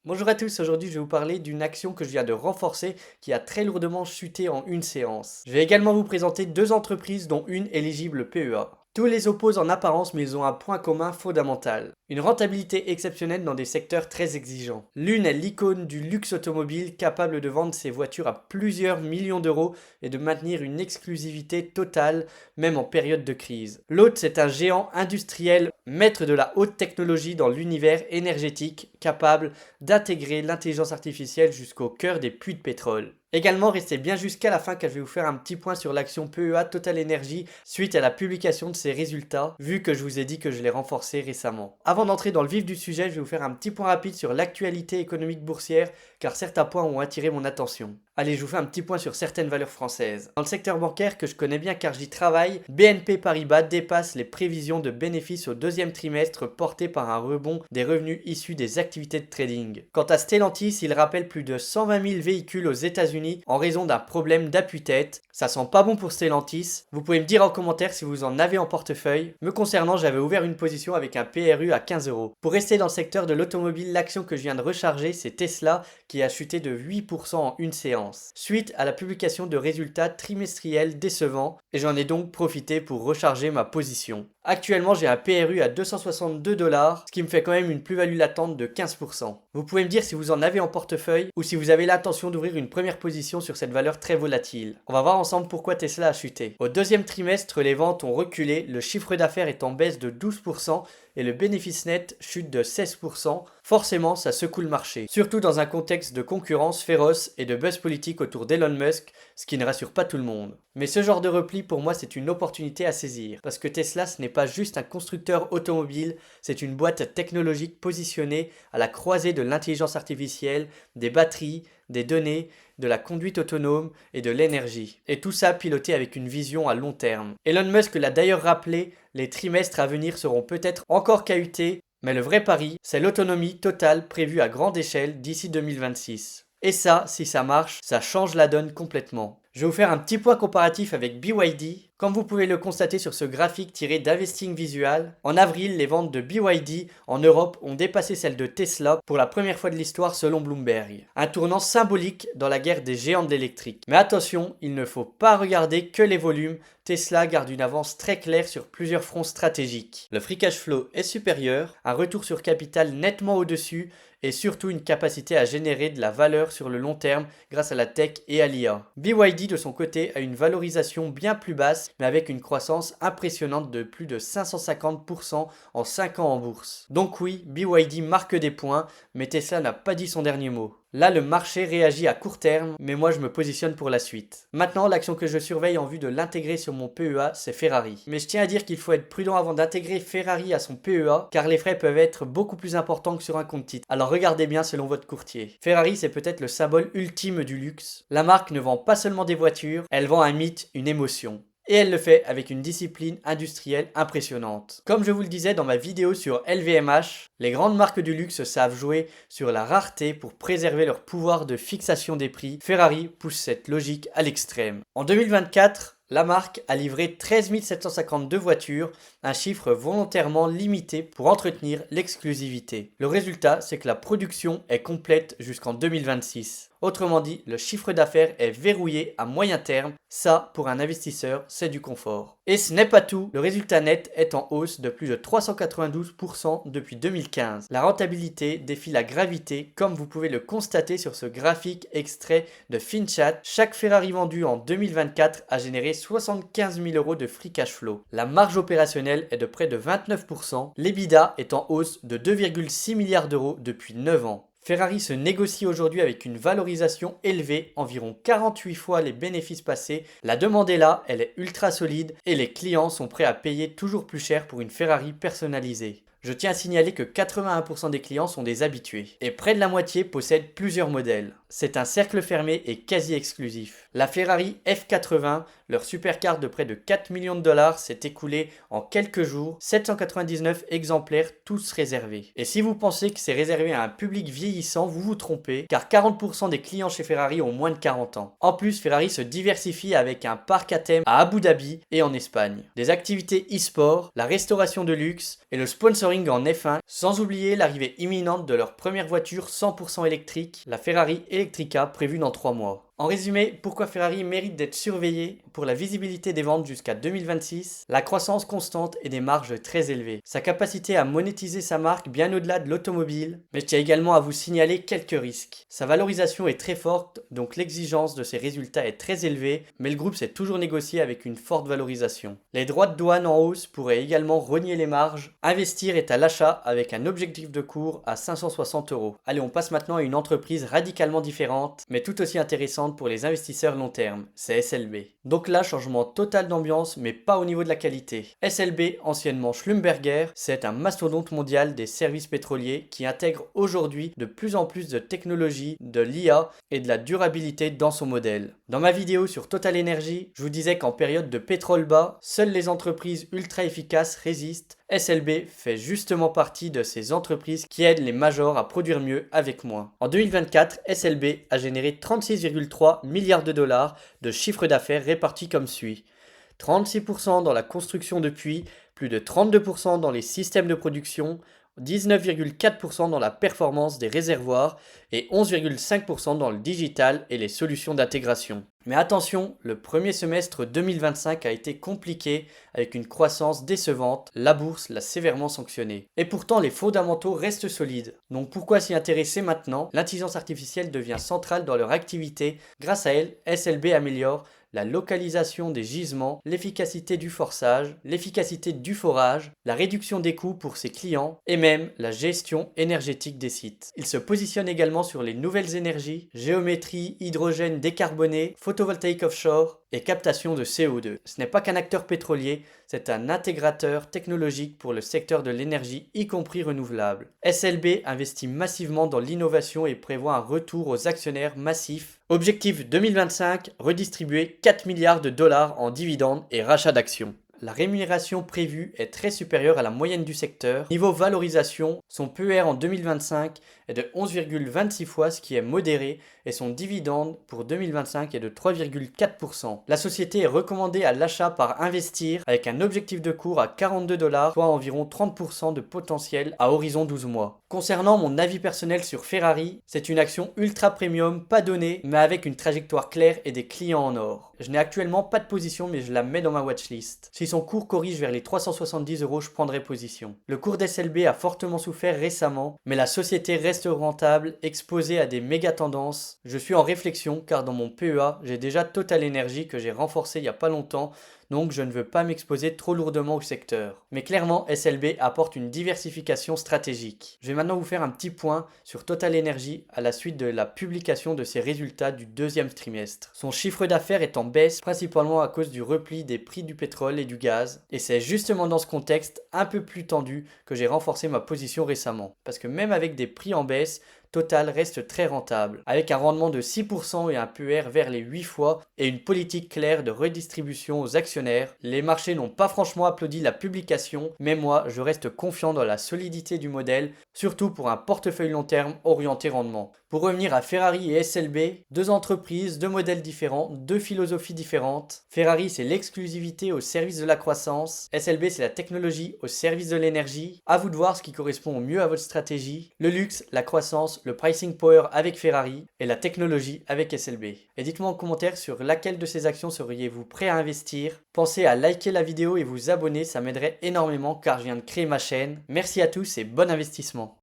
Bonjour à tous, aujourd'hui je vais vous parler d'une action que je viens de renforcer qui a très lourdement chuté en une séance. Je vais également vous présenter deux entreprises dont une éligible PEA. Tous les opposent en apparence mais ils ont un point commun fondamental. Une rentabilité exceptionnelle dans des secteurs très exigeants. L'une est l'icône du luxe automobile capable de vendre ses voitures à plusieurs millions d'euros et de maintenir une exclusivité totale même en période de crise. L'autre c'est un géant industriel maître de la haute technologie dans l'univers énergétique capable d'intégrer l'intelligence artificielle jusqu'au cœur des puits de pétrole. Également, restez bien jusqu'à la fin car je vais vous faire un petit point sur l'action PEA Total Energy suite à la publication de ses résultats, vu que je vous ai dit que je l'ai renforcé récemment. Avant d'entrer dans le vif du sujet, je vais vous faire un petit point rapide sur l'actualité économique boursière car certains points ont attiré mon attention. Allez, je vous fais un petit point sur certaines valeurs françaises. Dans le secteur bancaire que je connais bien car j'y travaille, BNP Paribas dépasse les prévisions de bénéfices au deuxième trimestre portées par un rebond des revenus issus des activités de trading. Quant à Stellantis, il rappelle plus de 120 000 véhicules aux États-Unis en raison d'un problème d'appui-tête. Ça sent pas bon pour Stellantis. Vous pouvez me dire en commentaire si vous en avez en portefeuille. Me concernant, j'avais ouvert une position avec un PRU à 15 euros. Pour rester dans le secteur de l'automobile, l'action que je viens de recharger, c'est Tesla qui a chuté de 8% en une séance, suite à la publication de résultats trimestriels décevants, et j'en ai donc profité pour recharger ma position. Actuellement, j'ai un PRU à 262 $, ce qui me fait quand même une plus-value latente de 15%. Vous pouvez me dire si vous en avez en portefeuille ou si vous avez l'intention d'ouvrir une première position sur cette valeur très volatile. On va voir ensemble pourquoi Tesla a chuté. Au deuxième trimestre, les ventes ont reculé, le chiffre d'affaires est en baisse de 12% et le bénéfice net chute de 16%. Forcément, ça secoue le marché, surtout dans un contexte de concurrence féroce et de buzz politique autour d'Elon Musk, ce qui ne rassure pas tout le monde. Mais ce genre de repli, pour moi, c'est une opportunité à saisir, parce que Tesla, ce n'est pas juste un constructeur automobile, c'est une boîte technologique positionnée à la croisée de l'intelligence artificielle, des batteries, des données, de la conduite autonome et de l'énergie. Et tout ça piloté avec une vision à long terme. Elon Musk l'a d'ailleurs rappelé, les trimestres à venir seront peut-être encore cahutés, mais le vrai pari, c'est l'autonomie totale prévue à grande échelle d'ici 2026. Et ça, si ça marche, ça change la donne complètement. Je vais vous faire un petit point comparatif avec BYD. Comme vous pouvez le constater sur ce graphique tiré d'Investing Visual, en avril, les ventes de BYD en Europe ont dépassé celles de Tesla pour la première fois de l'histoire selon Bloomberg. Un tournant symbolique dans la guerre des géants de l'électrique. Mais attention, il ne faut pas regarder que les volumes. Tesla garde une avance très claire sur plusieurs fronts stratégiques. Le free cash flow est supérieur, un retour sur capital nettement au-dessus et surtout une capacité à générer de la valeur sur le long terme grâce à la tech et à l'IA. BYD de son côté a une valorisation bien plus basse mais avec une croissance impressionnante de plus de 550% en 5 ans en bourse. Donc oui, BYD marque des points, mais Tesla n'a pas dit son dernier mot. Là, le marché réagit à court terme, mais moi je me positionne pour la suite. Maintenant, l'action que je surveille en vue de l'intégrer sur mon PEA, c'est Ferrari. Mais je tiens à dire qu'il faut être prudent avant d'intégrer Ferrari à son PEA, car les frais peuvent être beaucoup plus importants que sur un compte titre. Alors regardez bien selon votre courtier. Ferrari, c'est peut-être le symbole ultime du luxe. La marque ne vend pas seulement des voitures, elle vend un mythe, une émotion. Et elle le fait avec une discipline industrielle impressionnante. Comme je vous le disais dans ma vidéo sur LVMH, les grandes marques du luxe savent jouer sur la rareté pour préserver leur pouvoir de fixation des prix. Ferrari pousse cette logique à l'extrême. En 2024, la marque a livré 13 752 voitures, un chiffre volontairement limité pour entretenir l'exclusivité. Le résultat, c'est que la production est complète jusqu'en 2026. Autrement dit, le chiffre d'affaires est verrouillé à moyen terme. Ça, pour un investisseur, c'est du confort. Et ce n'est pas tout, le résultat net est en hausse de plus de 392% depuis 2015. La rentabilité défie la gravité, comme vous pouvez le constater sur ce graphique extrait de FinChat. Chaque Ferrari vendu en 2024 a généré 75 000 euros de free cash flow. La marge opérationnelle est de près de 29%. L'EBITDA est en hausse de 2,6 milliards d'euros depuis 9 ans. Ferrari se négocie aujourd'hui avec une valorisation élevée, environ 48 fois les bénéfices passés. La demande est là, elle est ultra solide et les clients sont prêts à payer toujours plus cher pour une Ferrari personnalisée. Je tiens à signaler que 81% des clients sont des habitués et près de la moitié possèdent plusieurs modèles. C'est un cercle fermé et quasi exclusif. La Ferrari F80, leur supercar de près de 4 millions de dollars, s'est écoulé en quelques jours, 799 exemplaires tous réservés. Et si vous pensez que c'est réservé à un public vieillissant, vous vous trompez, car 40% des clients chez Ferrari ont moins de 40 ans. En plus, Ferrari se diversifie avec un parc à thème à Abu Dhabi et en Espagne. Des activités e-sport, la restauration de luxe et le sponsoring en F1, sans oublier l'arrivée imminente de leur première voiture 100% électrique, la Ferrari Electrica, prévue dans 3 mois. En résumé, pourquoi Ferrari mérite d'être surveillé? Pour la visibilité des ventes jusqu'à 2026, la croissance constante et des marges très élevées, sa capacité à monétiser sa marque bien au-delà de l'automobile, mais je tiens également à vous signaler quelques risques. Sa valorisation est très forte, donc l'exigence de ses résultats est très élevée, mais le groupe s'est toujours négocié avec une forte valorisation. Les droits de douane en hausse pourraient également rogner les marges. Investir est à l'achat avec un objectif de cours à 560 €. Allez, on passe maintenant à une entreprise radicalement différente, mais tout aussi intéressante pour les investisseurs long terme, c'est SLB. Donc là, changement total d'ambiance, mais pas au niveau de la qualité. SLB, anciennement Schlumberger, c'est un mastodonte mondial des services pétroliers qui intègre aujourd'hui de plus en plus de technologies, de l'IA et de la durabilité dans son modèle. Dans ma vidéo sur Total Energy, je vous disais qu'en période de pétrole bas, seules les entreprises ultra efficaces résistent. SLB fait justement partie de ces entreprises qui aident les majors à produire mieux avec moins. En 2024, SLB a généré 36,3 milliards de dollars de chiffre d'affaires répartis comme suit. 36% dans la construction de puits, plus de 32% dans les systèmes de production, 19,4% dans la performance des réservoirs et 11,5% dans le digital et les solutions d'intégration. Mais attention, le premier semestre 2025 a été compliqué avec une croissance décevante, la bourse l'a sévèrement sanctionné. Et pourtant les fondamentaux restent solides. Donc pourquoi s'y intéresser maintenant? L'intelligence artificielle devient centrale dans leur activité. Grâce à elle, SLB améliore la localisation des gisements, l'efficacité du forçage, l'efficacité du forage, la réduction des coûts pour ses clients et même la gestion énergétique des sites. Il se positionne également sur les nouvelles énergies, géométrie, hydrogène décarboné, photovoltaïque offshore et captation de CO2. Ce n'est pas qu'un acteur pétrolier, c'est un intégrateur technologique pour le secteur de l'énergie, y compris renouvelable. SLB investit massivement dans l'innovation et prévoit un retour aux actionnaires massifs. Objectif 2025, redistribuer 4 milliards de dollars en dividendes et rachats d'actions. La rémunération prévue est très supérieure à la moyenne du secteur. Niveau valorisation, son PER en 2025 est de 11,26 fois, ce qui est modéré, et son dividende pour 2025 est de 3,4%. La société est recommandée à l'achat par Investir avec un objectif de cours à 42 $, soit environ 30% de potentiel à horizon 12 mois. Concernant mon avis personnel sur Ferrari, c'est une action ultra premium, pas donnée, mais avec une trajectoire claire et des clients en or. Je n'ai actuellement pas de position, mais je la mets dans ma watchlist. Si son cours corrige vers les 370 €, je prendrai position. Le cours d'SLB a fortement souffert récemment, mais la société reste rentable, exposée à des méga tendances. Je suis en réflexion car dans mon PEA, j'ai déjà Total Energy que j'ai renforcé il n'y a pas longtemps, donc je ne veux pas m'exposer trop lourdement au secteur. Mais clairement, SLB apporte une diversification stratégique. Je vais maintenant vous faire un petit point sur Total Energy à la suite de la publication de ses résultats du deuxième trimestre. Son chiffre d'affaires est en baisse principalement à cause du repli des prix du pétrole et du gaz. Et c'est justement dans ce contexte un peu plus tendu que j'ai renforcé ma position récemment. Parce que même avec des prix en baisse, Total reste très rentable, avec un rendement de 6% et un PER vers les 8 fois et une politique claire de redistribution aux actionnaires. Les marchés n'ont pas franchement applaudi la publication, mais moi je reste confiant dans la solidité du modèle, surtout pour un portefeuille long terme orienté rendement. Pour revenir à Ferrari et SLB, deux entreprises, deux modèles différents, deux philosophies différentes. Ferrari c'est l'exclusivité au service de la croissance, SLB c'est la technologie au service de l'énergie. À vous de voir ce qui correspond au mieux à votre stratégie. Le luxe, la croissance, le pricing power avec Ferrari et la technologie avec SLB. Et dites-moi en commentaire sur laquelle de ces actions seriez-vous prêt à investir. Pensez à liker la vidéo et vous abonner, ça m'aiderait énormément car je viens de créer ma chaîne. Merci à tous et bon investissement.